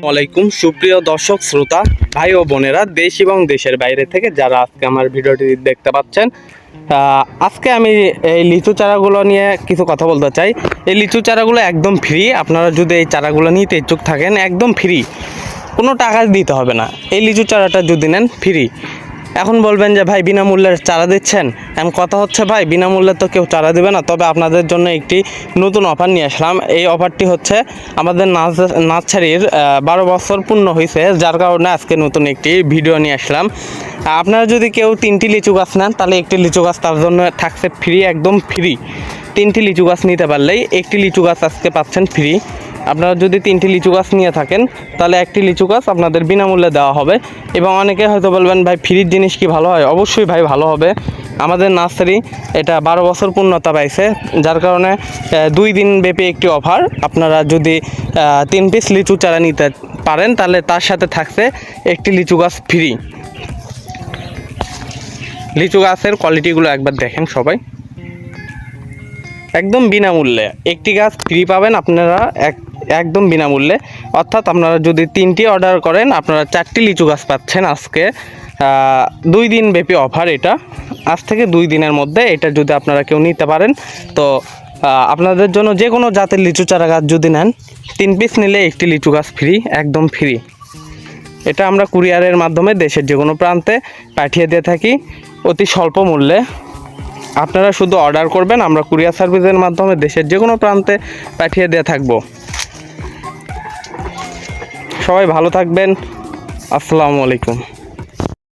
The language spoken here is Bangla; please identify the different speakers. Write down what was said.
Speaker 1: ওয়ালাইকুম সুপ্রিয় দর্শক শ্রোতা ভাই ও বোনেরা, দেশ এবং দেশের বাইরে থেকে যারা আজকে আমার ভিডিওটি দেখতে পাচ্ছেন, আজকে আমি এই লিচু চারাগুলো নিয়ে কিছু কথা বলতে চাই। এই লিচু চারাগুলো একদম ফ্রি। আপনারা যদি এই চারাগুলো নিতে ইচ্ছুক থাকেন, একদম ফ্রি, কোনো টাকা দিতে হবে না। এই লিচু চারাটা যদি নেন ফ্রি। এখন বলবেন যে ভাই বিনামূল্যের চারা দিচ্ছেন, এমন কথা হচ্ছে ভাই, বিনামূল্যে তো কেউ চারা দেবে না। তবে আপনাদের জন্য একটি নতুন অফার নিয়ে আসলাম। এই অফারটি হচ্ছে আমাদের নার্সারির 12 বছর পূর্ণ হয়েছে, যার কারণে আজকে নতুন একটি ভিডিও নিয়ে আসলাম। আপনারা যদি কেউ 3টি লিচু গাছ নেন, তাহলে একটি লিচু গাছ তার জন্য থাকছে ফ্রি, একদম ফ্রি। 3টি লিচু গাছ নিতে পারলেই একটি লিচু গাছ আজকে পাচ্ছেন ফ্রি। আপনারা যদি 3টি লিচু গাছ নিয়ে থাকেন, তাহলে একটি লিচু গাছ আপনাদের বিনামূল্যে দেওয়া হবে। এবং অনেকে হয়তো বলবেন ভাই ফ্রির জিনিস কি ভালো হয়? অবশ্যই ভাই ভালো হবে। আমাদের নার্সারি এটা 12 বছর পূর্ণতা পাইছে, যার কারণে 2 দিন ব্যাপী একটি অফার। আপনারা যদি 3 পিস লিচু চারা নিতে পারেন, তাহলে তার সাথে থাকছে একটি লিচু গাছ ফ্রি। লিচু গাছের কোয়ালিটিগুলো একবার দেখেন সবাই, একদম বিনামূল্যে একটি গাছ ফ্রি পাবেন আপনারা, একদম বিনামূল্যে। অর্থাৎ আপনারা যদি 3টি অর্ডার করেন, আপনারা 4টি লিচু গাছ পাচ্ছেন আজকে। 2 দিন ব্যাপী অফার এটা, আজ থেকে 2 দিনের মধ্যে এটা যদি আপনারা কেউ নিতে পারেন, তো আপনাদের জন্য যে কোনো জাতের লিচু চারা গাছ যদি নেন, 3 পিস নিলে একটি লিচু গাছ ফ্রি, একদম ফ্রি। এটা আমরা কুরিয়ারের মাধ্যমে দেশের যে কোনো প্রান্তে পাঠিয়ে দিয়ে থাকি অতি স্বল্প মূল্যে। আপনারা শুধু অর্ডার করবেন, আমরা কুরিয়ার সার্ভিসের মাধ্যমে দেশের যে কোনো প্রান্তে পাঠিয়ে দিয়ে থাকব। সবাই ভালো থাকবেন। আসসালামু আলাইকুম।